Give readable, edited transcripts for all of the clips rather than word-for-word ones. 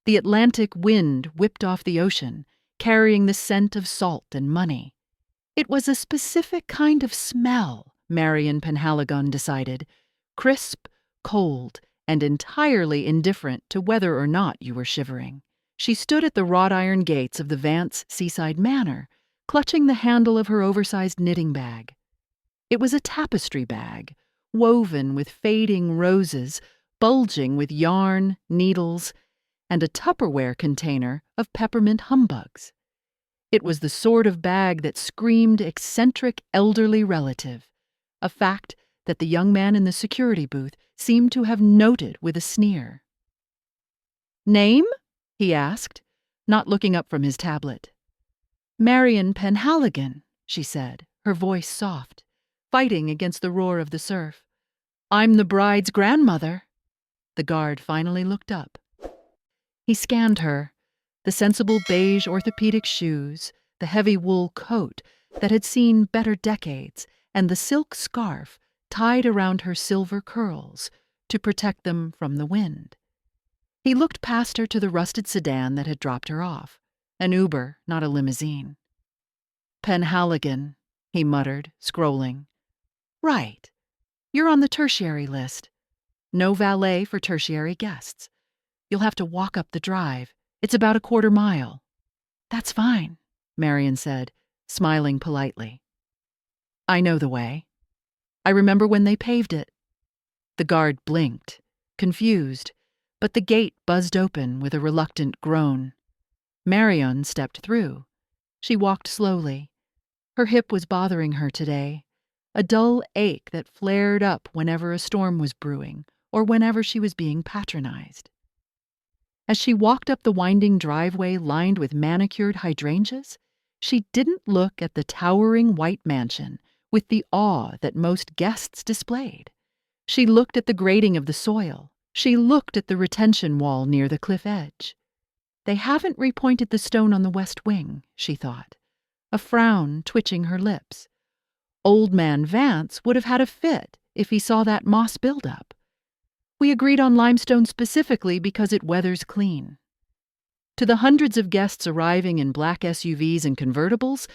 The Atlantic wind whipped off the ocean, carrying the scent of salt and money. It was a specific kind of smell, Marion Penhaligon decided, crisp, cold, and entirely indifferent to whether or not you were shivering. She stood at the wrought iron gates of the Vance seaside manor, clutching the handle of her oversized knitting bag. It was a tapestry bag, woven with fading roses, bulging with yarn, needles, and a Tupperware container of peppermint humbugs. It was the sort of bag that screamed eccentric elderly relative, a fact that the young man in the security booth seemed to have noted with a sneer. "Name?" he asked, not looking up from his tablet. "Marion Penhaligon," she said, her voice soft, fighting against the roar of the surf. "I'm the bride's grandmother." The guard finally looked up. He scanned her, the sensible beige orthopedic shoes, the heavy wool coat that had seen better decades, and the silk scarf tied around her silver curls to protect them from the wind. He looked past her to the rusted sedan that had dropped her off, an Uber, not a limousine. "Penhaligon," he muttered, scrolling. "Right. You're on the tertiary list. No valet for tertiary guests. You'll have to walk up the drive. It's about a quarter mile." "That's fine," Marion said, smiling politely. "I know the way. I remember when they paved it." The guard blinked, confused, but the gate buzzed open with a reluctant groan. Marion stepped through. She walked slowly. Her hip was bothering her today, a dull ache that flared up whenever a storm was brewing or whenever she was being patronized. As she walked up the winding driveway lined with manicured hydrangeas, she didn't look at the towering white mansion with the awe that most guests displayed. She looked at the grading of the soil. She looked at the retention wall near the cliff edge. They haven't repointed the stone on the west wing, she thought, a frown twitching her lips. Old Man Vance would have had a fit if he saw that moss buildup. We agreed on limestone specifically because it weathers clean. To the hundreds of guests arriving in black SUVs and convertibles,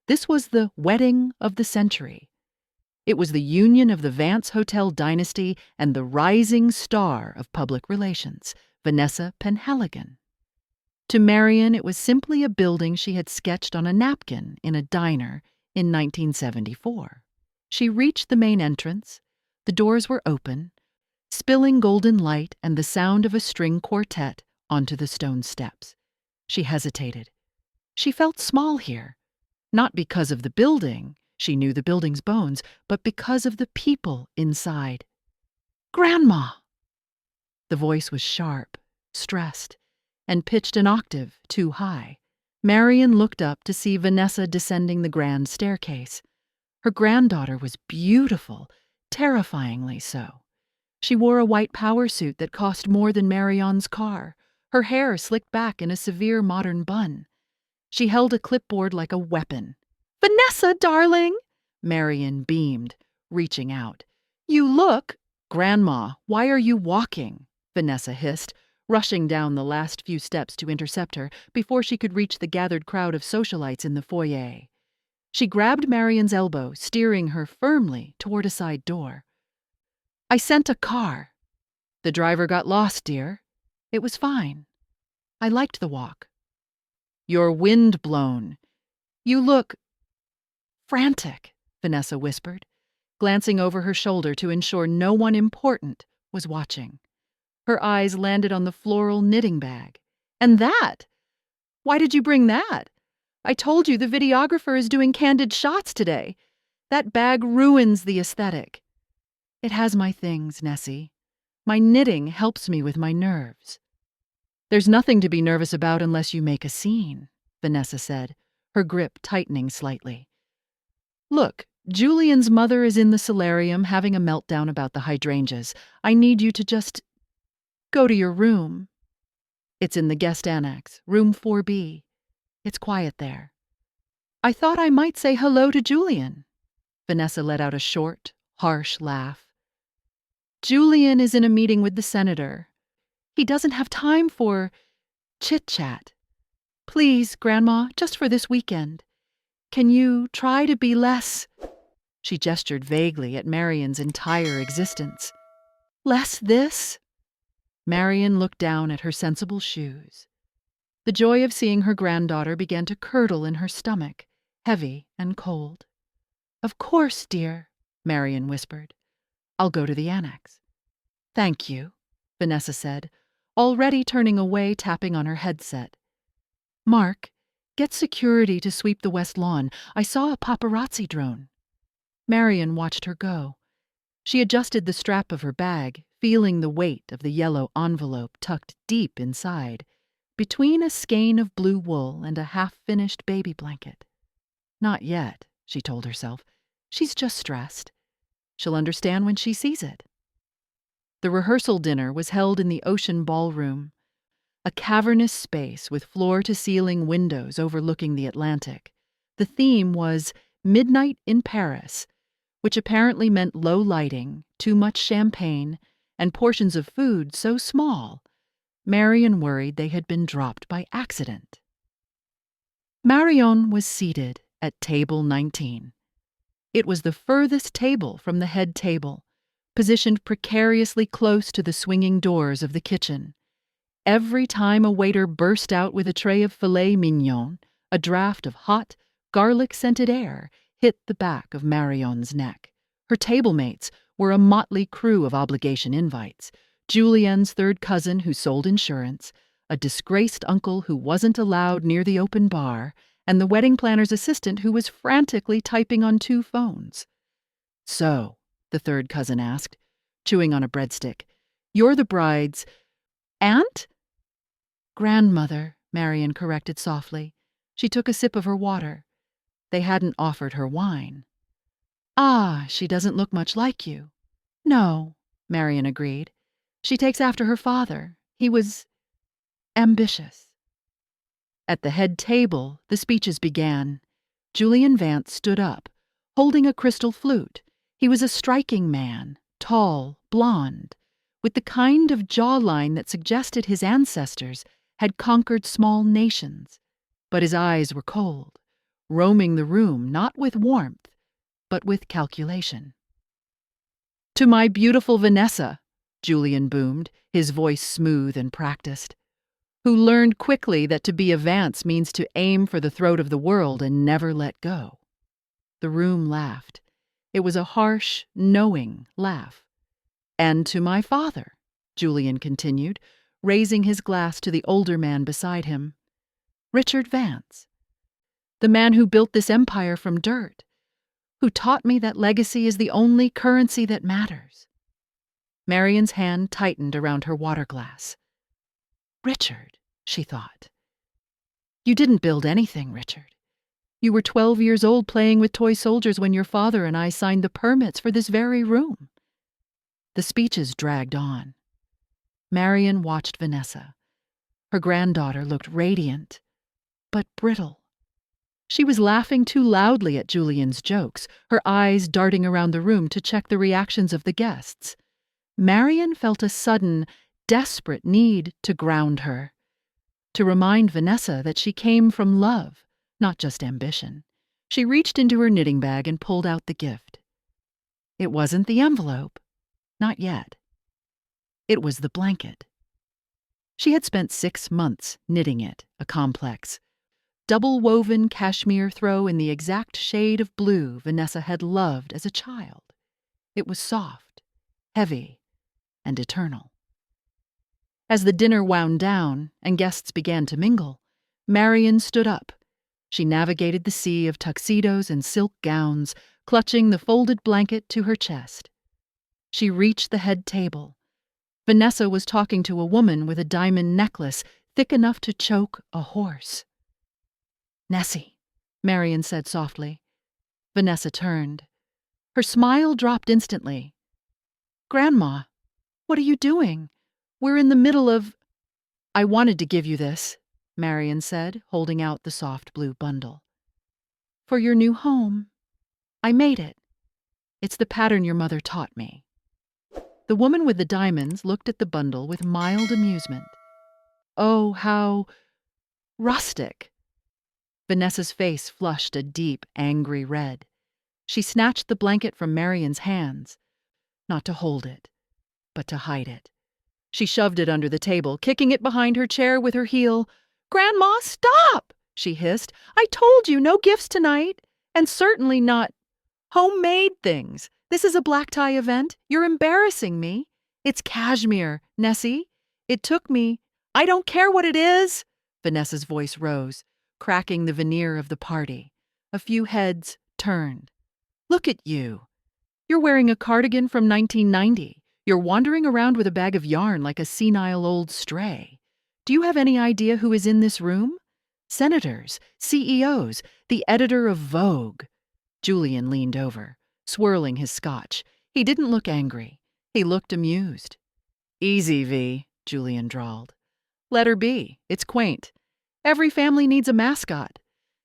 this was the wedding of the century. It was the union of the Vance Hotel dynasty and the rising star of public relations, Vanessa Penhaligon. To Marion, it was simply a building she had sketched on a napkin in a diner in 1974. She reached the main entrance. The doors were open, spilling golden light and the sound of a string quartet onto the stone steps. She hesitated. She felt small here, not because of the building, she knew the building's bones, but because of the people inside. "Grandma!" The voice was sharp, stressed, and pitched an octave too high. Marion looked up to see Vanessa descending the grand staircase. Her granddaughter was beautiful, terrifyingly so. She wore a white power suit that cost more than Marion's car, her hair slicked back in a severe modern bun. She held a clipboard like a weapon. "Vanessa, darling!" Marion beamed, reaching out. "You look—" "Grandma, why are you walking?" Vanessa hissed, rushing down the last few steps to intercept her before she could reach the gathered crowd of socialites in the foyer. She grabbed Marion's elbow, steering her firmly toward a side door. "I sent a car. The driver got lost, dear. It was fine. I liked the walk." "You're wind-blown. You look—" "Frantic," Vanessa whispered, glancing over her shoulder to ensure no one important was watching. Her eyes landed on the floral knitting bag. "And that? Why did you bring that? I told you the videographer is doing candid shots today. That bag ruins the aesthetic." "It has my things, Nessie. My knitting helps me with my nerves." "There's nothing to be nervous about unless you make a scene," Vanessa said, her grip tightening slightly. "Look, Julian's mother is in the solarium having a meltdown about the hydrangeas. I need you to just go to your room. It's in the guest annex, room 4B. It's quiet there." "I thought I might say hello to Julian." Vanessa let out a short, harsh laugh. "Julian is in a meeting with the senator. He doesn't have time for—" Chit-chat. Please, Grandma, just for this weekend. Can you try to be less— She gestured vaguely at Marion's entire existence. Less this? Marion looked down at her sensible shoes. The joy of seeing her granddaughter began to curdle in her stomach, heavy and cold. Of course, dear, Marion whispered. I'll go to the annex. Thank you, Vanessa said, already turning away, tapping on her headset. Mark, get security to sweep the west lawn. I saw a paparazzi drone. Marion watched her go. She adjusted the strap of her bag, feeling the weight of the yellow envelope tucked deep inside, between a skein of blue wool and a half-finished baby blanket. Not yet, she told herself. She's just stressed. She'll understand when she sees it. The rehearsal dinner was held in the Ocean Ballroom, a cavernous space with floor-to-ceiling windows overlooking the Atlantic. The theme was Midnight in Paris, which apparently meant low lighting, too much champagne, and portions of food so small, Marion worried they had been dropped by accident. Marion was seated at table 19. It was the furthest table from the head table, positioned precariously close to the swinging doors of the kitchen. Every time a waiter burst out with a tray of filet mignon, a draft of hot, garlic-scented air hit the back of Marion's neck. Her table-mates were a motley crew of obligation invites: Julienne's third cousin who sold insurance, a disgraced uncle who wasn't allowed near the open bar, and the wedding planner's assistant who was frantically typing on 2 phones. So, the third cousin asked, chewing on a breadstick, you're the bride's aunt? Grandmother, Marion corrected softly. She took a sip of her water. They hadn't offered her wine. Ah, she doesn't look much like you. No, Marion agreed. She takes after her father. He was ambitious. At the head table, the speeches began. Julian Vance stood up, holding a crystal flute. He was a striking man, tall, blond, with the kind of jawline that suggested his ancestors had conquered small nations. But his eyes were cold, roaming the room not with warmth, but with calculation. To my beautiful Vanessa, Julian boomed, his voice smooth and practiced, who learned quickly that to be a Vance means to aim for the throat of the world and never let go. The room laughed. It was a harsh, knowing laugh. And to my father, Julian continued, raising his glass to the older man beside him. Richard Vance, the man who built this empire from dirt, who taught me that legacy is the only currency that matters. Marion's hand tightened around her water glass. Richard, she thought. You didn't build anything, Richard. You were 12 years old playing with toy soldiers when your father and I signed the permits for this very room. The speeches dragged on. Marion watched Vanessa. Her granddaughter looked radiant, but brittle. She was laughing too loudly at Julian's jokes, her eyes darting around the room to check the reactions of the guests. Marion felt a sudden, desperate need to ground her, to remind Vanessa that she came from love, not just ambition. She reached into her knitting bag and pulled out the gift. It wasn't the envelope. Not yet. It was the blanket. She had spent 6 months knitting it, a complex, double-woven cashmere throw in the exact shade of blue Vanessa had loved as a child. It was soft, heavy, and eternal. As the dinner wound down and guests began to mingle, Marion stood up. She navigated the sea of tuxedos and silk gowns, clutching the folded blanket to her chest. She reached the head table. Vanessa was talking to a woman with a diamond necklace thick enough to choke a horse. Nessie, Marion said softly. Vanessa turned. Her smile dropped instantly. Grandma, what are you doing? We're in the middle of— I wanted to give you this, Marion said, holding out the soft blue bundle. For your new home. I made it. It's the pattern your mother taught me. The woman with the diamonds looked at the bundle with mild amusement. oh, how rustic. Vanessa's face flushed a deep, angry red. She snatched the blanket from Marian's hands, not to hold it, but to hide it. She shoved it under the table, kicking it behind her chair with her heel. "Grandma, stop!" she hissed. "I told you no gifts tonight, and certainly not homemade things. This is a black tie event. You're embarrassing me. It's cashmere, Nessie. It took me. I don't care what it is." Vanessa's voice rose, cracking the veneer of the party. A few heads turned. "Look at you. You're wearing a cardigan from 1990. You're wandering around with a bag of yarn like a senile old stray. Do you have any idea who is in this room? Senators, CEOs, the editor of Vogue." Julian leaned over, swirling his scotch. He didn't look angry. He looked amused. "Easy, V," Julian drawled. "Let her be. It's quaint. Every family needs a mascot.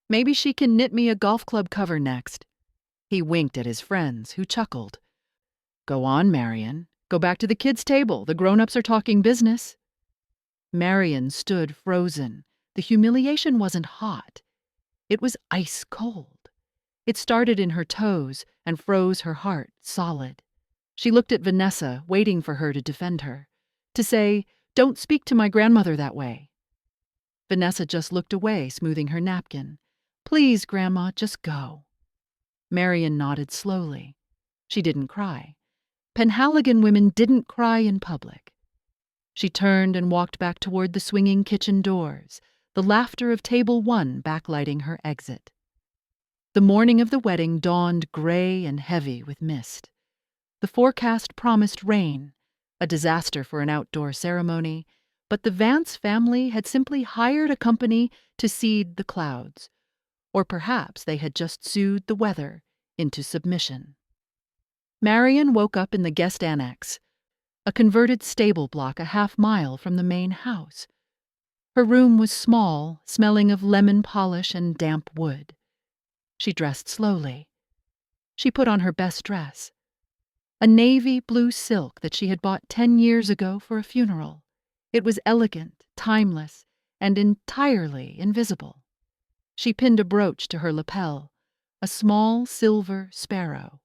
Maybe she can knit me a golf club cover next." He winked at his friends, who chuckled. "Go on, Marian. Go back to the kids' table. The grown-ups are talking business." Marian stood frozen. The humiliation wasn't hot. It was ice cold. It started in her toes and froze her heart solid. She looked at Vanessa, waiting for her to defend her, to say, "Don't speak to my grandmother that way." Vanessa just looked away, smoothing her napkin. "Please, Grandma, just go." Marian nodded slowly. She didn't cry. Penhaligon women didn't cry in public. She turned and walked back toward the swinging kitchen doors, the laughter of Table 1 backlighting her exit. The morning of the wedding dawned gray and heavy with mist. The forecast promised rain, a disaster for an outdoor ceremony, but the Vance family had simply hired a company to seed the clouds. Or perhaps they had just soothed the weather into submission. Marian woke up in the guest annex, a converted stable block a half-mile from the main house. Her room was small, smelling of lemon polish and damp wood. She dressed slowly. She put on her best dress, a navy blue silk that she had bought 10 years ago for a funeral. It was elegant, timeless, and entirely invisible. She pinned a brooch to her lapel, a small silver sparrow.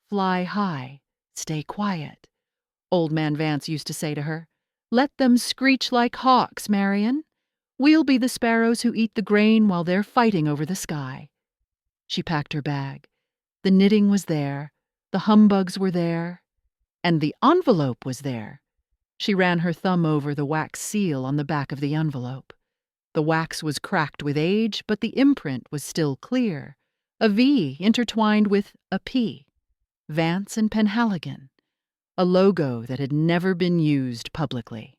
"Fly high, stay quiet," Old Man Vance used to say to her. "Let them screech like hawks, Marian. We'll be the sparrows who eat the grain while they're fighting over the sky." She packed her bag. The knitting was there, the humbugs were there, and the envelope was there. She ran her thumb over the wax seal on the back of the envelope. The wax was cracked with age, but the imprint was still clear, a V intertwined with a P. Vance and Penhaligon, a logo that had never been used publicly.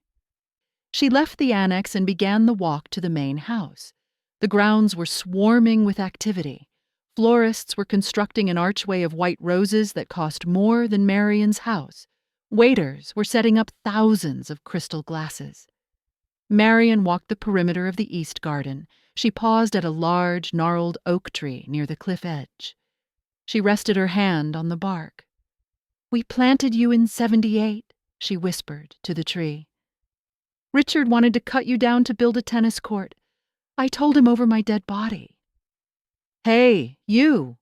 She left the annex and began the walk to the main house. The grounds were swarming with activity. Florists were constructing an archway of white roses that cost more than Marian's house. Waiters were setting up thousands of crystal glasses. Marian walked the perimeter of the east garden. She paused at a large, gnarled oak tree near the cliff edge. She rested her hand on the bark. "We planted you in '78, she whispered to the tree. "Richard wanted to cut you down to build a tennis court. I told him over my dead body." "Hey, you!"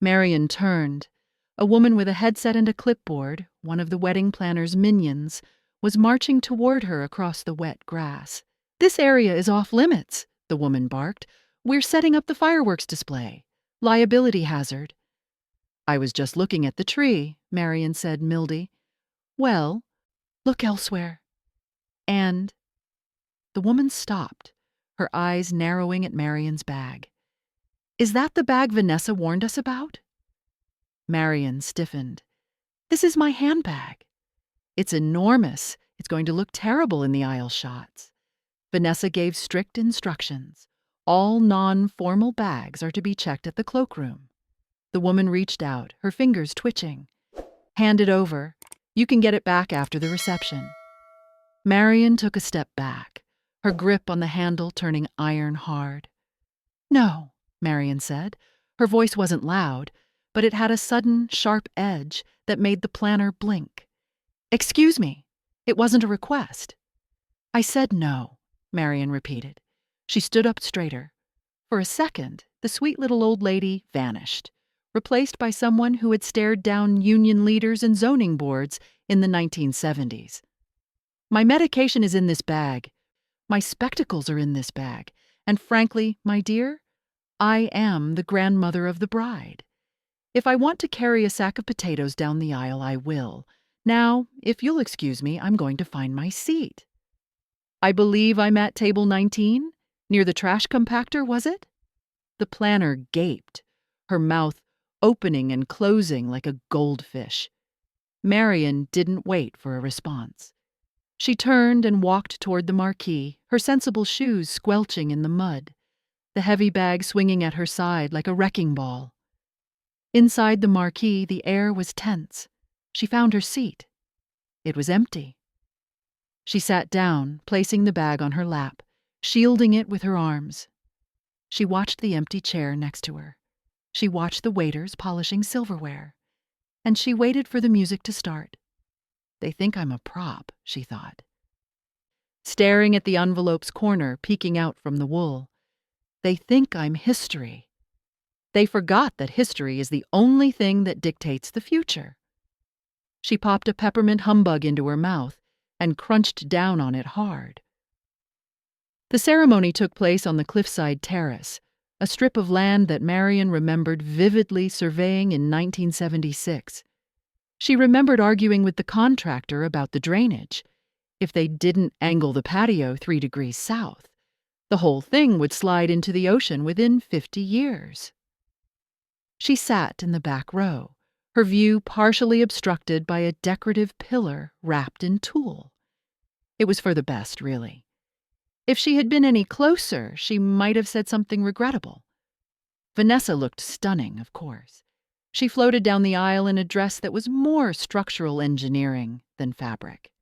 Marian turned. A woman with a headset and a clipboard, one of the wedding planner's minions, was marching toward her across the wet grass. "This area is off limits," the woman barked. "We're setting up the fireworks display. Liability hazard." "I was just looking at the tree," Marian said mildly. "Well, look elsewhere." And the woman stopped, her eyes narrowing at Marian's bag. "Is that the bag Vanessa warned us about?" Marian stiffened. "This is my handbag. It's enormous. It's going to look terrible in the aisle shots." Vanessa gave strict instructions. All non-formal bags are to be checked at the cloakroom. The woman reached out, her fingers twitching. "Hand it over. You can get it back after the reception." Marian took a step back, her grip on the handle turning iron hard. "No," Marian said. Her voice wasn't loud, but it had a sudden, sharp edge that made the planner blink. "Excuse me, it wasn't a request." I said no, Marion repeated. She stood up straighter. For a second, the sweet little old lady vanished, replaced by someone who had stared down union leaders and zoning boards in the 1970s. My medication is in this bag. My spectacles are in this bag. And frankly, my dear, I am the grandmother of the bride. If I want to carry a sack of potatoes down the aisle, I will. Now, if you'll excuse me, I'm going to find my seat. I believe I'm at table 19, near the trash compactor, was it? The planner gaped, her mouth opening and closing like a goldfish. Marion didn't wait for a response. She turned and walked toward the marquee, her sensible shoes squelching in the mud, the heavy bag swinging at her side like a wrecking ball. Inside the marquee, the air was tense. She found her seat. It was empty. She sat down, placing the bag on her lap, shielding it with her arms. She watched the empty chair next to her. She watched the waiters polishing silverware. And she waited for the music to start. They think I'm a prop, she thought. Staring at the envelope's corner peeking out from the wool. They think I'm history. They forgot that history is the only thing that dictates the future. She popped a peppermint humbug into her mouth and crunched down on it hard. The ceremony took place on the cliffside terrace, a strip of land that Marion remembered vividly surveying in 1976. She remembered arguing with the contractor about the drainage. If they didn't angle the patio 3 degrees south, the whole thing would slide into the ocean within 50 years. She sat in the back row, her view partially obstructed by a decorative pillar wrapped in tulle. It was for the best, really. If she had been any closer, she might have said something regrettable. Vanessa looked stunning, of course. She floated down the aisle in a dress that was more structural engineering than fabric.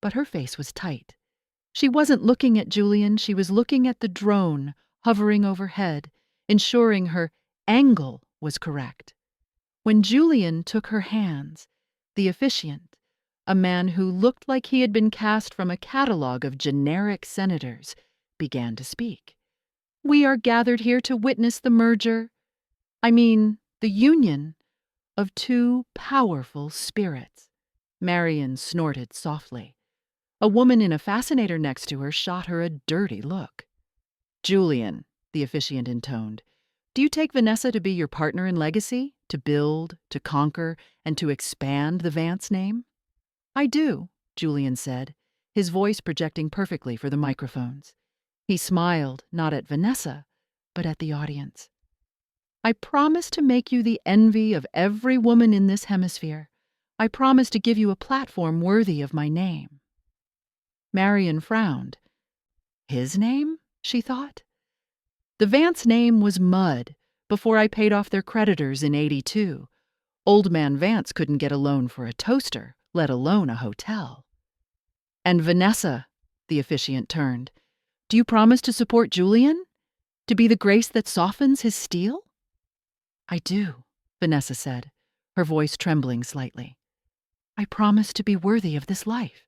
But her face was tight. She wasn't looking at Julian, she was looking at the drone hovering overhead, ensuring her angle was correct. When Julian took her hands, the officiant, a man who looked like he had been cast from a catalog of generic senators, began to speak. We are gathered here to witness the merger, the union of two powerful spirits. Marion snorted softly. A woman in a fascinator next to her shot her a dirty look. Julian, the officiant intoned, do you take Vanessa to be your partner in legacy, to build, to conquer, and to expand the Vance name? I do, Julian said, his voice projecting perfectly for the microphones. He smiled, not at Vanessa, but at the audience. I promise to make you the envy of every woman in this hemisphere. I promise to give you a platform worthy of my name. Marion frowned. His name? She thought. The Vance name was mud before I paid off their creditors in '82. Old man Vance couldn't get a loan for a toaster, let alone a hotel. And Vanessa, the officiant turned, do you promise to support Julian? To be the grace that softens his steel? I do, Vanessa said, her voice trembling slightly. I promise to be worthy of this life,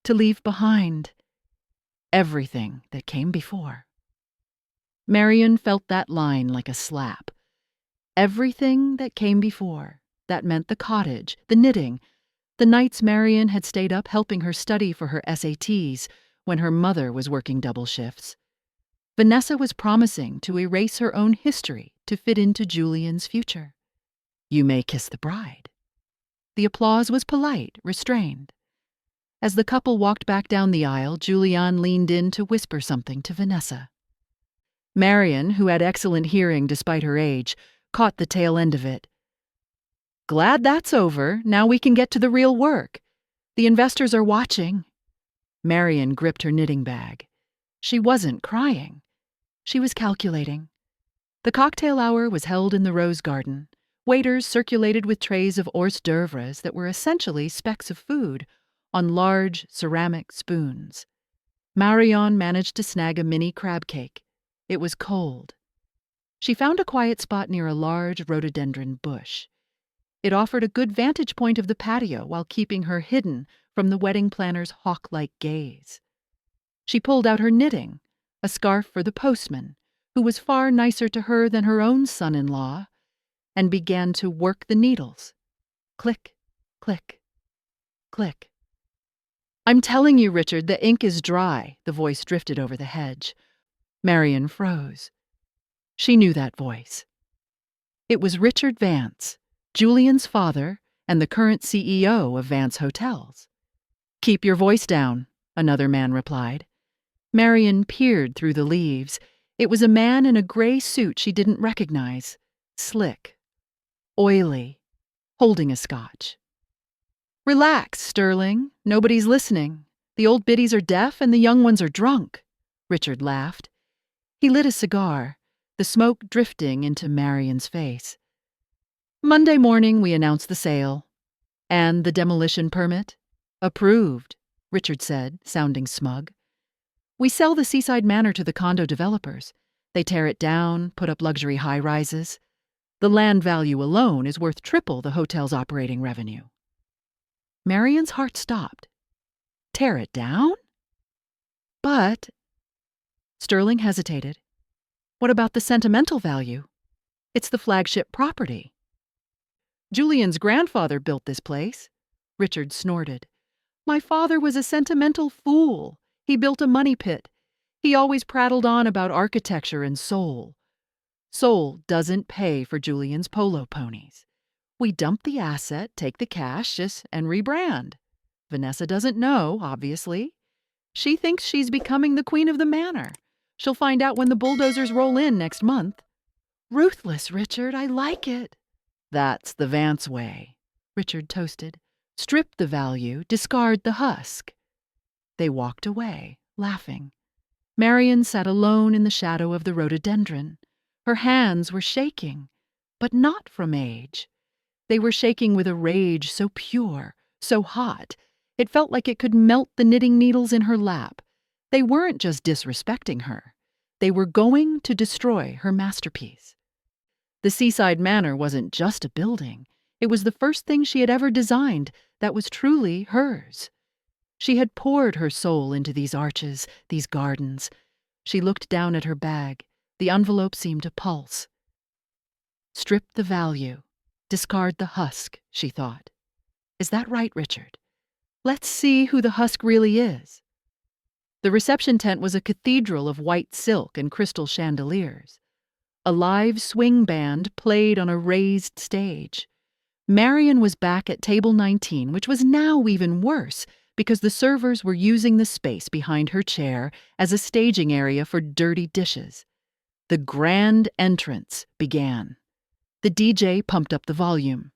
to leave behind everything that came before. Marion felt that line like a slap. Everything that came before. That meant the cottage, the knitting, the nights Marion had stayed up helping her study for her SATs when her mother was working double shifts. Vanessa was promising to erase her own history to fit into Julian's future. You may kiss the bride. The applause was polite, restrained. As the couple walked back down the aisle, Julian leaned in to whisper something to Vanessa. Marion, who had excellent hearing despite her age, caught the tail end of it. Glad that's over. Now we can get to the real work. The investors are watching. Marion gripped her knitting bag. She wasn't crying. She was calculating. The cocktail hour was held in the rose garden. Waiters circulated with trays of hors d'oeuvres that were essentially specks of food on large ceramic spoons. Marion managed to snag a mini crab cake. It was cold. She found a quiet spot near a large rhododendron bush. It offered a good vantage point of the patio while keeping her hidden from the wedding planner's hawk-like gaze. She pulled out her knitting, a scarf for the postman, who was far nicer to her than her own son-in-law, and began to work the needles. Click, click, click. "I'm telling you, Richard, the ink is dry," the voice drifted over the hedge. Marion froze. She knew that voice. It was Richard Vance, Julian's father and the current CEO of Vance Hotels. "Keep your voice down," another man replied. Marion peered through the leaves. It was a man in a gray suit she didn't recognize. Slick, oily, holding a scotch. "Relax, Sterling. Nobody's listening. The old biddies are deaf and the young ones are drunk," Richard laughed. He lit a cigar, the smoke drifting into Marion's face. "Monday morning we announced the sale. And the demolition permit?" "Approved," Richard said, sounding smug. "We sell the seaside manor to the condo developers. They tear it down, put up luxury high-rises. The land value alone is worth triple the hotel's operating revenue." Marion's heart stopped. "Tear it down?" "But—" Sterling hesitated. "What about the sentimental value? It's the flagship property." "Julian's grandfather built this place," Richard snorted. "My father was a sentimental fool. He built a money pit. He always prattled on about architecture and soul. Soul doesn't pay for Julian's polo ponies. We dump the asset, take the cash, and rebrand. Vanessa doesn't know, obviously. She thinks she's becoming the queen of the manor. She'll find out when the bulldozers roll in next month." "Ruthless, Richard. I like it." "That's the Vance way," Richard toasted. "Strip the value, discard the husk." They walked away, laughing. Marion sat alone in the shadow of the rhododendron. Her hands were shaking, but not from age. They were shaking with a rage so pure, so hot, it felt like it could melt the knitting needles in her lap. They weren't just disrespecting her. They were going to destroy her masterpiece. The seaside manor wasn't just a building. It was the first thing she had ever designed that was truly hers. She had poured her soul into these arches, these gardens. She looked down at her bag. The envelope seemed to pulse. Strip the value. Discard the husk, she thought. Is that right, Richard? Let's see who the husk really is. The reception tent was a cathedral of white silk and crystal chandeliers. A live swing band played on a raised stage. Marion was back at table 19, which was now even worse because the servers were using the space behind her chair as a staging area for dirty dishes. The grand entrance began. The DJ pumped up the volume.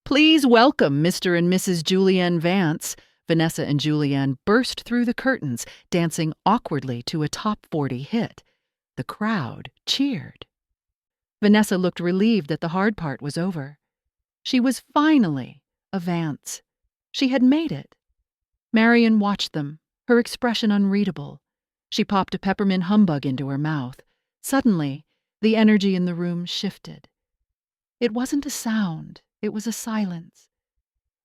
"Please welcome Mr. and Mrs. Julianne Vance." Vanessa and Julianne burst through the curtains, dancing awkwardly to a top 40 hit. The crowd cheered. Vanessa looked relieved that the hard part was over. She was finally a Vance. She had made it. Marion watched them, her expression unreadable. She popped a peppermint humbug into her mouth. Suddenly, the energy in the room shifted. It wasn't a sound, it was a silence.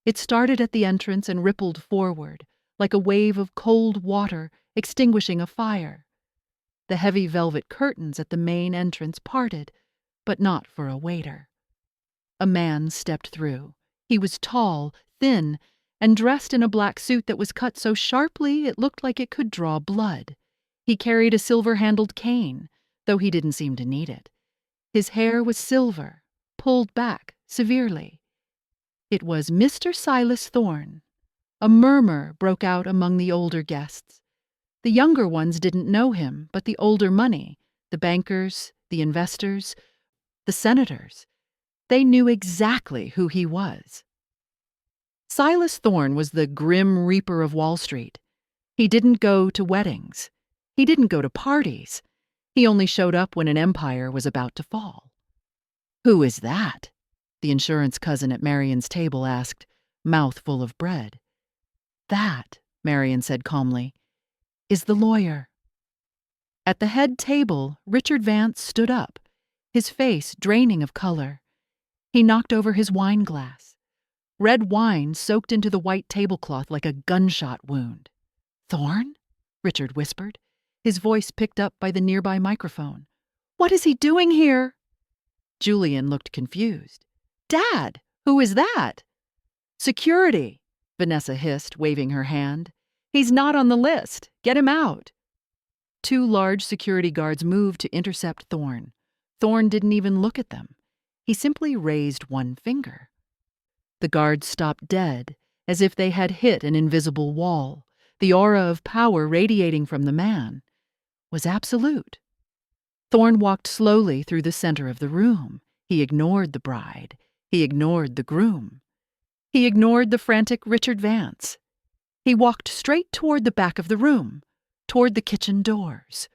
It started at the entrance and rippled forward, like a wave of cold water extinguishing a fire. The heavy velvet curtains at the main entrance parted, but not for a waiter. A man stepped through. He was tall, thin, and dressed in a black suit that was cut so sharply it looked like it could draw blood. He carried a silver-handled cane, though he didn't seem to need it. His hair was silver, pulled back severely. It was Mr. Silas Thorne. A murmur broke out among the older guests. The younger ones didn't know him, but the older money, the bankers, the investors, the senators, they knew exactly who he was. Silas Thorne was the grim reaper of Wall Street. He didn't go to weddings. He didn't go to parties. He only showed up when an empire was about to fall. "Who is that?" the insurance cousin at Marion's table asked, mouth full of bread. "That," Marion said calmly, "is the lawyer." At the head table, Richard Vance stood up, his face draining of color. He knocked over his wine glass. Red wine soaked into the white tablecloth like a gunshot wound. "Thorne?" Richard whispered, his voice picked up by the nearby microphone. "What is he doing here?" Julian looked confused. "Dad, who is that?" "Security," Vanessa hissed, waving her hand. "He's not on the list. Get him out." Two large security guards moved to intercept Thorne. Thorne didn't even look at them. He simply raised one finger. The guards stopped dead, as if they had hit an invisible wall. The aura of power radiating from the man was absolute. Thorne walked slowly through the center of the room. He ignored the bride. He ignored the groom. He ignored the frantic Richard Vance. He walked straight toward the back of the room, toward the kitchen doors,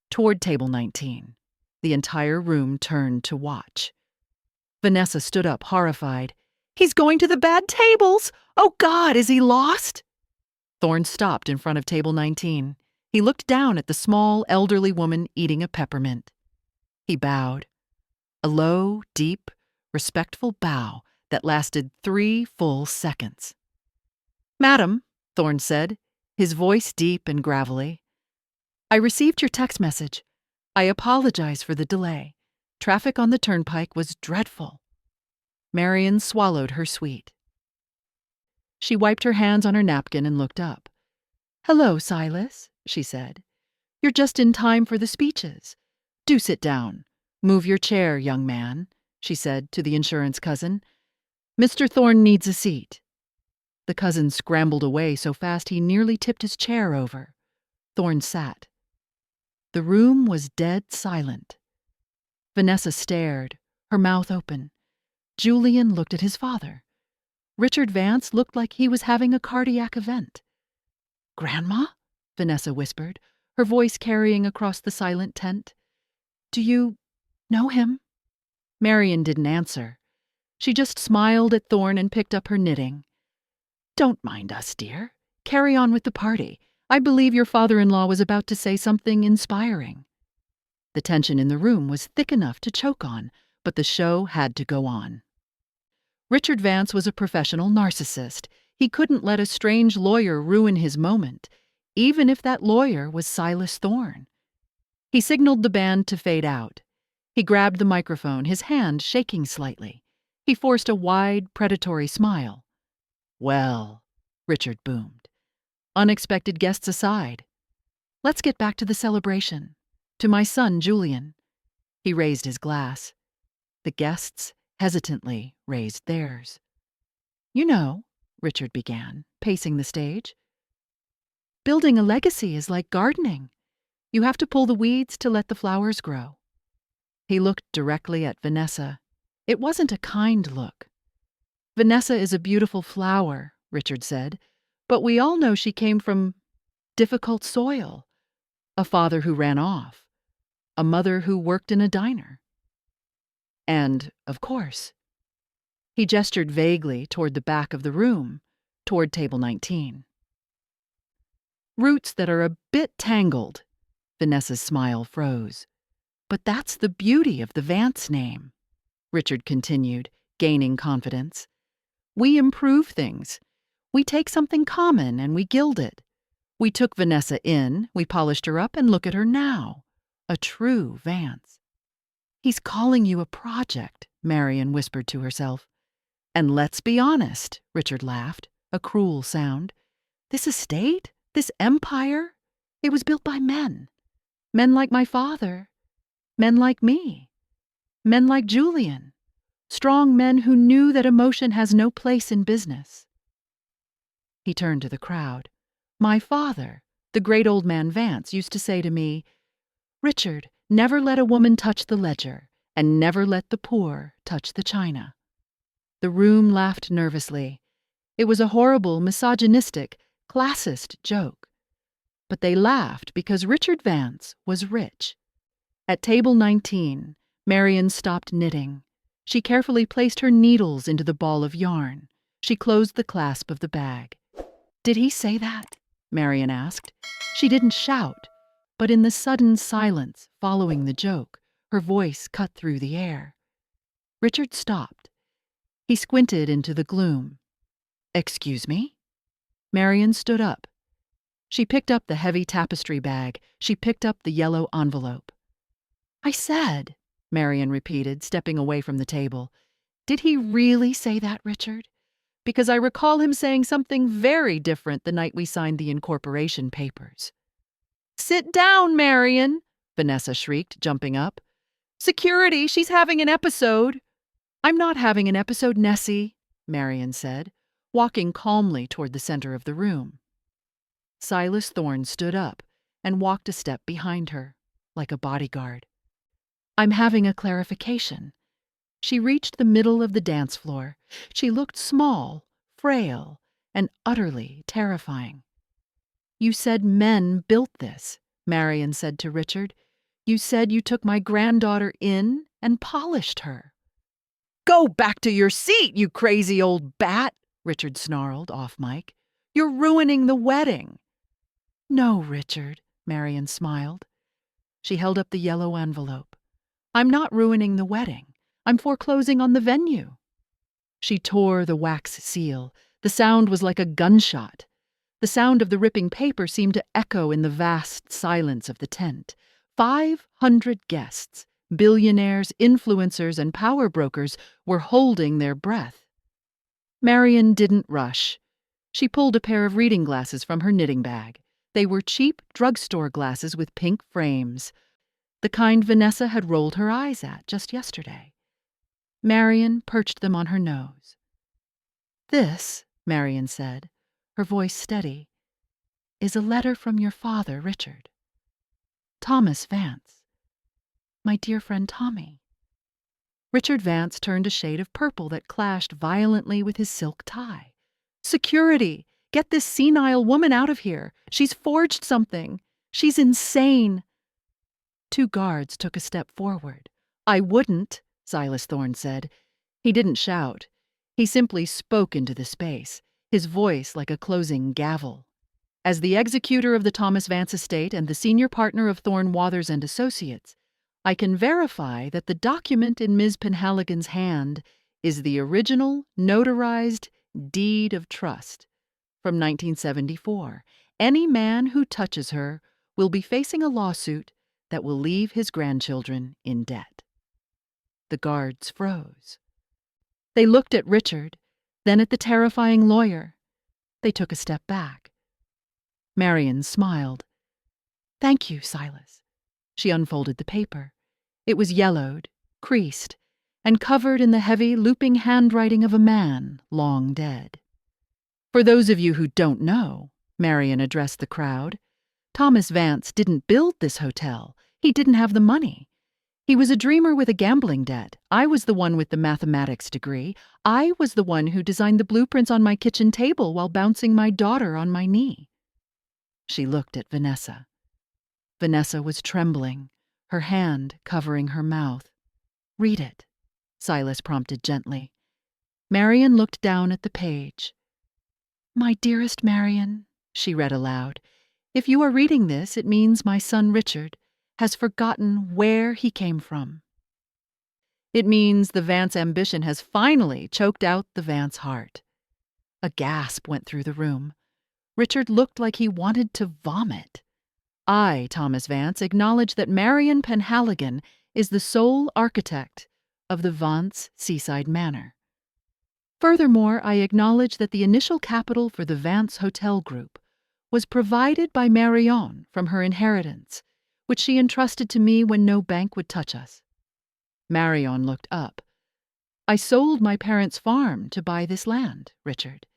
toward table 19. The entire room turned to watch. Vanessa stood up, horrified. "He's going to the bad tables! Oh, God, is he lost?" Thorne stopped in front of table 19. He looked down at the small, elderly woman eating a peppermint. He bowed. A low, deep, respectful bow that lasted 3 full seconds. "Madam," Thorne said, his voice deep and gravelly, "I received your text message. I apologize for the delay. Traffic on the turnpike was dreadful." Marion swallowed her sweet. She wiped her hands on her napkin and looked up. "Hello, Silas," she said. "You're just in time for the speeches. Do sit down. Move your chair, young man," she said to the insurance cousin. "Mr. Thorne needs a seat." The cousin scrambled away so fast he nearly tipped his chair over. Thorne sat. The room was dead silent. Vanessa stared, her mouth open. Julian looked at his father. Richard Vance looked like he was having a cardiac event. "Grandma?" Vanessa whispered, her voice carrying across the silent tent. "Do you know him?" Marion didn't answer. She just smiled at Thorne and picked up her knitting. "Don't mind us, dear. Carry on with the party. I believe your father-in-law was about to say something inspiring." The tension in the room was thick enough to choke on, but the show had to go on. Richard Vance was a professional narcissist. He couldn't let a strange lawyer ruin his moment, even if that lawyer was Silas Thorne. He signaled the band to fade out. He grabbed the microphone, his hand shaking slightly. He forced a wide, predatory smile. "Well," Richard boomed. "Unexpected guests aside, let's get back to the celebration. To my son, Julian." He raised his glass. The guests hesitantly raised theirs. "You know," Richard began, pacing the stage, "building a legacy is like gardening. You have to pull the weeds to let the flowers grow." He looked directly at Vanessa. It wasn't a kind look. "Vanessa is a beautiful flower," Richard said, "but we all know she came from difficult soil. A father who ran off. A mother who worked in a diner. And, of course," he gestured vaguely toward the back of the room, toward table 19. "Roots that are a bit tangled." Vanessa's smile froze. "But that's the beauty of the Vance name," Richard continued, gaining confidence. "We improve things. We take something common and we gild it. We took Vanessa in, we polished her up, and look at her now. A true Vance." "He's calling you a project," Marion whispered to herself. "And let's be honest," Richard laughed, a cruel sound. "This estate, this empire, it was built by men. Men like my father. Men like me. Men like Julian. Strong men who knew that emotion has no place in business." He turned to the crowd. "My father, the great old man Vance, used to say to me, 'Richard, never let a woman touch the ledger, and never let the poor touch the china.'" The room laughed nervously. It was a horrible, misogynistic, classist joke. But they laughed because Richard Vance was rich. At table 19, Marion stopped knitting. She carefully placed her needles into the ball of yarn. She closed the clasp of the bag. "Did he say that?" Marion asked. She didn't shout, but in the sudden silence following the joke, her voice cut through the air. Richard stopped. He squinted into the gloom. "Excuse me?" Marion stood up. She picked up the heavy tapestry bag. She picked up the yellow envelope. "I said," Marion repeated, stepping away from the table. "Did he really say that, Richard? Because I recall him saying something very different the night we signed the incorporation papers." "Sit down, Marion," Vanessa shrieked, jumping up. "Security, she's having an episode." "I'm not having an episode, Nessie," Marion said, walking calmly toward the center of the room. Silas Thorne stood up and walked a step behind her, like a bodyguard. "I'm having a clarification." She reached the middle of the dance floor. She looked small, frail, and utterly terrifying. "You said men built this," Marion said to Richard. "You said you took my granddaughter in and polished her." "Go back to your seat, you crazy old bat," Richard snarled off mic. "You're ruining the wedding." "No, Richard," Marion smiled. She held up the yellow envelope. "I'm not ruining the wedding. I'm foreclosing on the venue." She tore the wax seal. The sound was like a gunshot. The sound of the ripping paper seemed to echo in the vast silence of the tent. 500 guests, billionaires, influencers, and power brokers were holding their breath. Marion didn't rush. She pulled a pair of reading glasses from her knitting bag. They were cheap drugstore glasses with pink frames, the kind Vanessa had rolled her eyes at just yesterday. Marion perched them on her nose. "This," Marion said, her voice steady, "is a letter from your father, Richard. Thomas Vance. My dear friend Tommy." Richard Vance turned a shade of purple that clashed violently with his silk tie. "Security! Get this senile woman out of here. She's forged something. She's insane." 2 guards took a step forward. "I wouldn't," Silas Thorne said. He didn't shout. He simply spoke into the space, his voice like a closing gavel. "As the executor of the Thomas Vance estate and the senior partner of Thorne Wathers and Associates, I can verify that the document in Ms. Penhaligon's hand is the original, notarized deed of trust from 1974. Any man who touches her will be facing a lawsuit that will leave his grandchildren in debt." The guards froze. They looked at Richard, then at the terrifying lawyer. They took a step back. Marion smiled. "Thank you, Silas." She unfolded the paper. It was yellowed, creased, and covered in the heavy, looping handwriting of a man long dead. "For those of you who don't know," Marion addressed the crowd, "Thomas Vance didn't build this hotel. He didn't have the money. He was a dreamer with a gambling debt. I was the one with the mathematics degree. I was the one who designed the blueprints on my kitchen table while bouncing my daughter on my knee." She looked at Vanessa. Vanessa was trembling, her hand covering her mouth. "Read it," Silas prompted gently. Marion looked down at the page. "My dearest Marion," she read aloud, "if you are reading this, it means my son Richard has forgotten where he came from. It means the Vance ambition has finally choked out the Vance heart." A gasp went through the room. Richard looked like he wanted to vomit. "I, Thomas Vance, acknowledge that Marion Penhaligon is the sole architect of the Vance Seaside Manor. Furthermore, I acknowledge that the initial capital for the Vance Hotel Group was provided by Marion from her inheritance, which she entrusted to me when no bank would touch us." Marion looked up. "I sold my parents' farm to buy this land, Richard.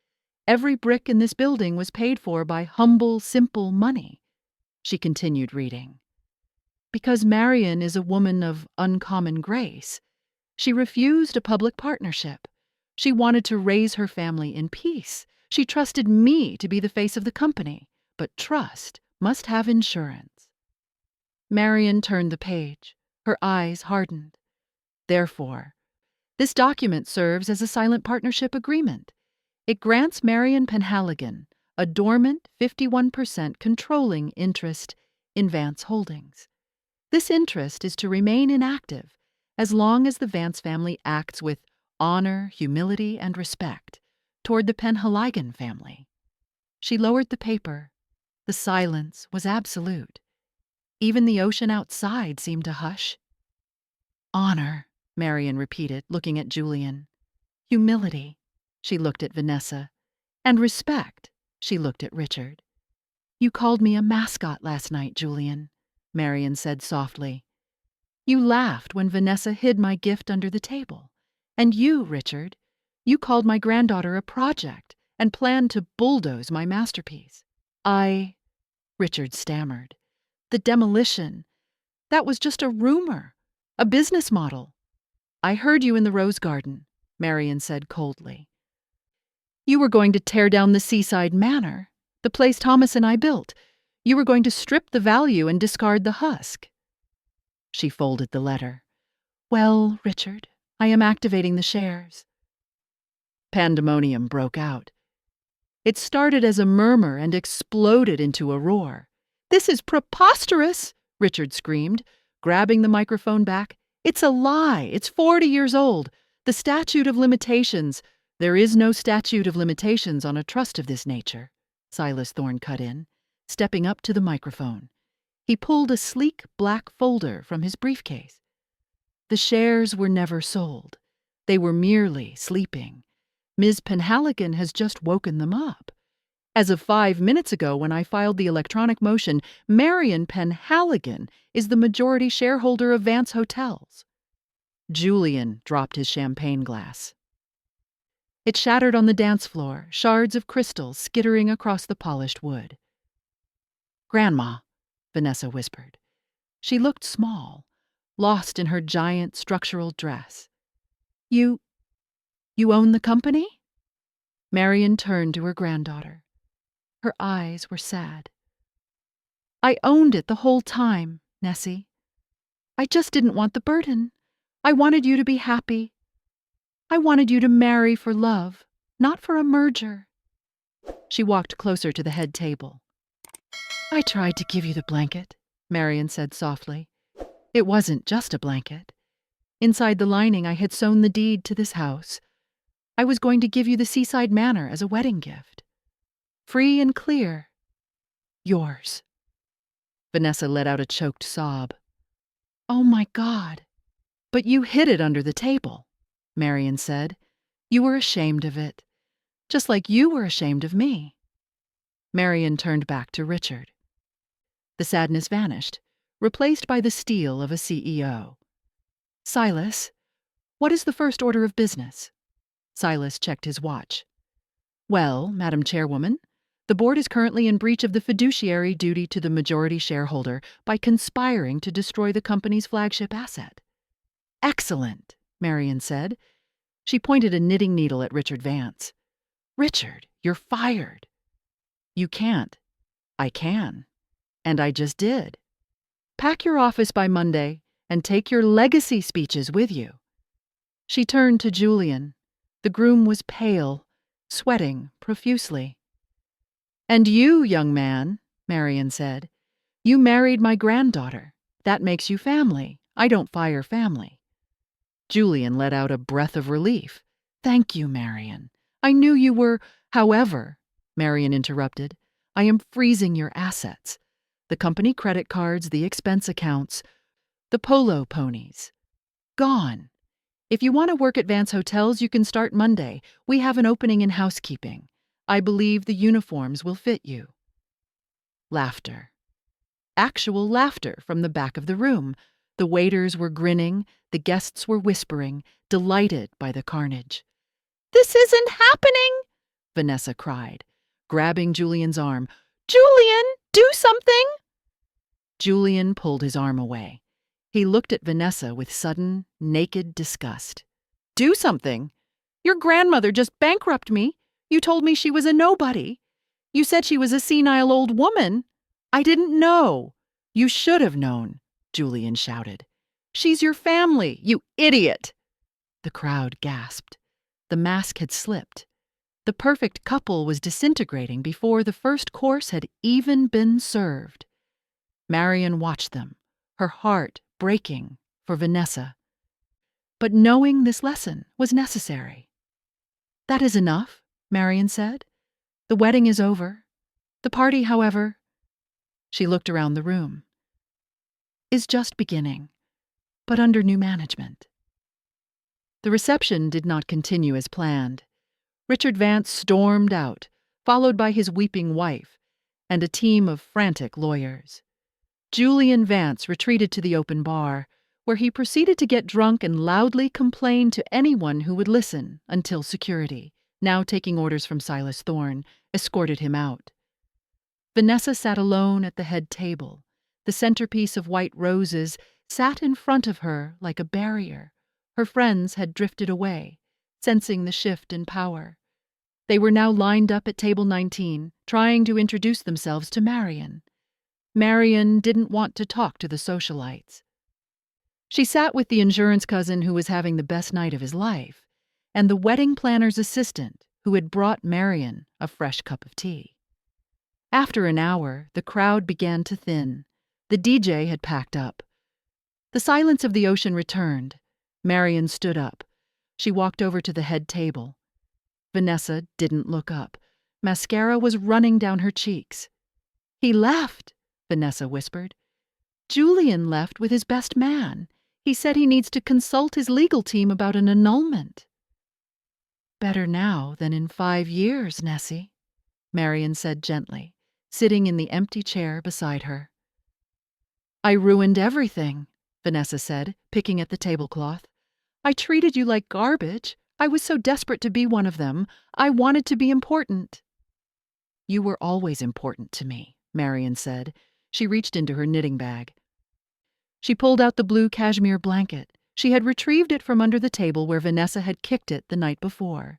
Every brick in this building was paid for by humble, simple money." She continued reading. "Because Marion is a woman of uncommon grace, she refused a public partnership. She wanted to raise her family in peace. She trusted me to be the face of the company, but trust must have insurance." Marion turned the page. Her eyes hardened. "Therefore, this document serves as a silent partnership agreement. It grants Marion Penhaligon a dormant 51% controlling interest in Vance Holdings. This interest is to remain inactive as long as the Vance family acts with honor, humility, and respect toward the Penhaligon family." She lowered the paper The silence was absolute. Even the ocean outside seemed to hush. "Honor," Marian repeated, looking at Julian. "Humility," she looked at Vanessa. "And respect," she looked at Richard. "You called me a mascot last night, Julian," Marian said softly. "You laughed when Vanessa hid my gift under the table. And you, Richard, you called my granddaughter a project and planned to bulldoze my masterpiece. Richard stammered. "The demolition. That was just a rumor, a business model." "I heard you in the rose garden," Marian said coldly. "You were going to tear down the seaside manor, the place Thomas and I built. You were going to strip the value and discard the husk." She folded the letter. "Well, Richard, I am activating the shares." Pandemonium broke out. It started as a murmur and exploded into a roar. "This is preposterous!" Richard screamed, grabbing the microphone back. "It's a lie! It's 40 years old! The statute of limitations—" "There is no statute of limitations on a trust of this nature," Silas Thorne cut in, stepping up to the microphone. He pulled a sleek black folder from his briefcase. "The shares were never sold. They were merely sleeping. Ms. Penhaligon has just woken them up. As of 5 minutes ago when I filed the electronic motion, Marian Penhaligon is the majority shareholder of Vance Hotels." Julian dropped his champagne glass. It shattered on the dance floor, shards of crystal skittering across the polished wood. "Grandma," Vanessa whispered. She looked small, lost in her giant structural dress. You own the company?" Marian turned to her granddaughter. Her eyes were sad. "I owned it the whole time, Nessie. I just didn't want the burden. I wanted you to be happy. I wanted you to marry for love, not for a merger." She walked closer to the head table. "I tried to give you the blanket," Marian said softly. "It wasn't just a blanket. Inside the lining I had sewn the deed to this house. I was going to give you the seaside manor as a wedding gift. Free and clear. Yours." Vanessa let out a choked sob. "Oh my God. But you hid it under the table," Marian said. "You were ashamed of it. Just like you were ashamed of me." Marian turned back to Richard. The sadness vanished, replaced by the steel of a CEO. "Silas, what is the first order of business?" Silas checked his watch. "Well, Madam Chairwoman, the board is currently in breach of the fiduciary duty to the majority shareholder by conspiring to destroy the company's flagship asset." "Excellent," Marian said. She pointed a knitting needle at Richard Vance. "Richard, you're fired." "You can't." "I can. And I just did. Pack your office by Monday and take your legacy speeches with you." She turned to Julian. The groom was pale, sweating profusely. "And you, young man," Marian said, "you married my granddaughter. That makes you family. I don't fire family." Julian let out a breath of relief. "Thank you, Marian. I knew you were—" "However," Marian interrupted, "I am freezing your assets. The company credit cards, the expense accounts, the polo ponies. Gone. If you want to work at Vance Hotels, you can start Monday. We have an opening in housekeeping. I believe the uniforms will fit you." Laughter. Actual laughter from the back of the room. The waiters were grinning, the guests were whispering, delighted by the carnage. "This isn't happening!" Vanessa cried, grabbing Julian's arm. "Julian, do something!" Julian pulled his arm away. He looked at Vanessa with sudden, naked disgust. "Do something? Your grandmother just bankrupted me. You told me she was a nobody. You said she was a senile old woman. I didn't know." "You should have known," Julian shouted. "She's your family, you idiot!" The crowd gasped. The mask had slipped. The perfect couple was disintegrating before the first course had even been served. Marian watched them, her heart breaking for Vanessa. But knowing this lesson was necessary. "That is enough," Marian said. "The wedding is over. The party, however, She looked around the room. Is just beginning, but under new management. The reception did not continue as planned. Richard Vance stormed out, followed by his weeping wife and a team of frantic lawyers. Julian Vance retreated to the open bar, where he proceeded to get drunk and loudly complain to anyone who would listen until security, now taking orders from Silas Thorne, escorted him out. Vanessa sat alone at the head table. The centerpiece of white roses sat in front of her like a barrier. Her friends had drifted away, sensing the shift in power. They were now lined up at table 19, trying to introduce themselves to Marion. Marion didn't want to talk to the socialites. She sat with the insurance cousin who was having the best night of his life, and the wedding planner's assistant who had brought Marion a fresh cup of tea. After an hour, the crowd began to thin. The DJ had packed up. The silence of the ocean returned. Marion stood up. She walked over to the head table. Vanessa didn't look up. Mascara was running down her cheeks. "He left," Vanessa whispered. "Julian left with his best man. He said he needs to consult his legal team about an annulment." "Better now than in 5 years, Nessie," Marion said gently, sitting in the empty chair beside her. "I ruined everything," Vanessa said, picking at the tablecloth. "I treated you like garbage. I was so desperate to be one of them. I wanted to be important." "You were always important to me," Marion said. She reached into her knitting bag. She pulled out the blue cashmere blanket. She had retrieved it from under the table where Vanessa had kicked it the night before.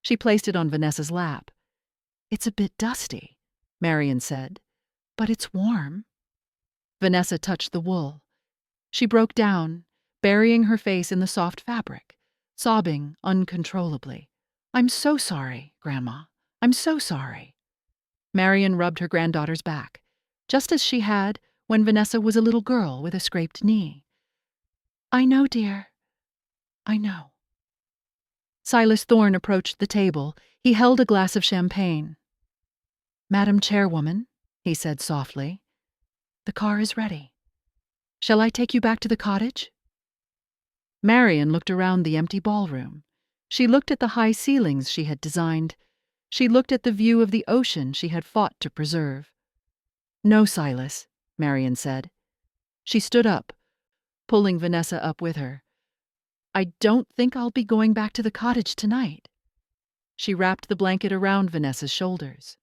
She placed it on Vanessa's lap. "It's a bit dusty," Marion said, "but it's warm." Vanessa touched the wool. She broke down, burying her face in the soft fabric, sobbing uncontrollably. "I'm so sorry, Grandma. I'm so sorry." Marion rubbed her granddaughter's back, just as she had when Vanessa was a little girl with a scraped knee. "I know, dear. I know." Silas Thorne approached the table. He held a glass of champagne. "Madam Chairwoman," he said softly, "the car is ready. Shall I take you back to the cottage?" Marion looked around the empty ballroom. She looked at the high ceilings she had designed. She looked at the view of the ocean she had fought to preserve. "No, Silas," Marion said. She stood up, pulling Vanessa up with her. "I don't think I'll be going back to the cottage tonight." She wrapped the blanket around Vanessa's shoulders.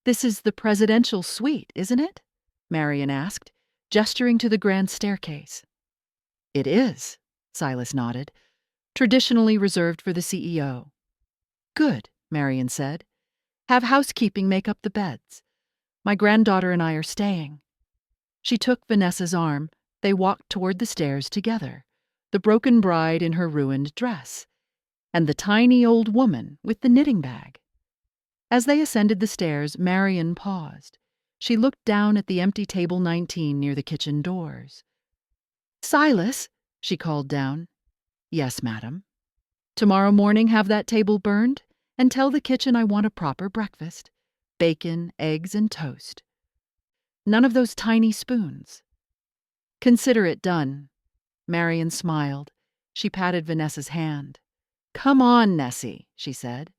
"This is the presidential suite, isn't it?" Marion asked, gesturing to the grand staircase. "It is," Silas nodded. "Traditionally reserved for the CEO." "Good," Marion said. "Have housekeeping make up the beds. My granddaughter and I are staying." She took Vanessa's arm. They walked toward the stairs together, the broken bride in her ruined dress, and the tiny old woman with the knitting bag. As they ascended the stairs, Marion paused. She looked down at the empty table 19 near the kitchen doors. "Silas," she called down. "Yes, madam." "Tomorrow morning have that table burned, and tell the kitchen I want a proper breakfast. Bacon, eggs, and toast. None of those tiny spoons." "Consider it done." Marion smiled. She patted Vanessa's hand. "Come on, Nessie," she said.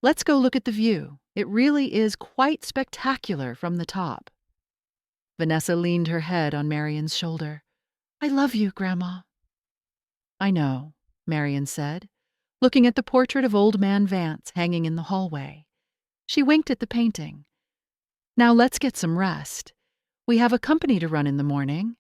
"Let's go look at the view. It really is quite spectacular from the top." Vanessa leaned her head on Marion's shoulder. "I love you, Grandma." "I know," Marion said, looking at the portrait of Old Man Vance hanging in the hallway. She winked at the painting. "Now let's get some rest. We have a company to run in the morning,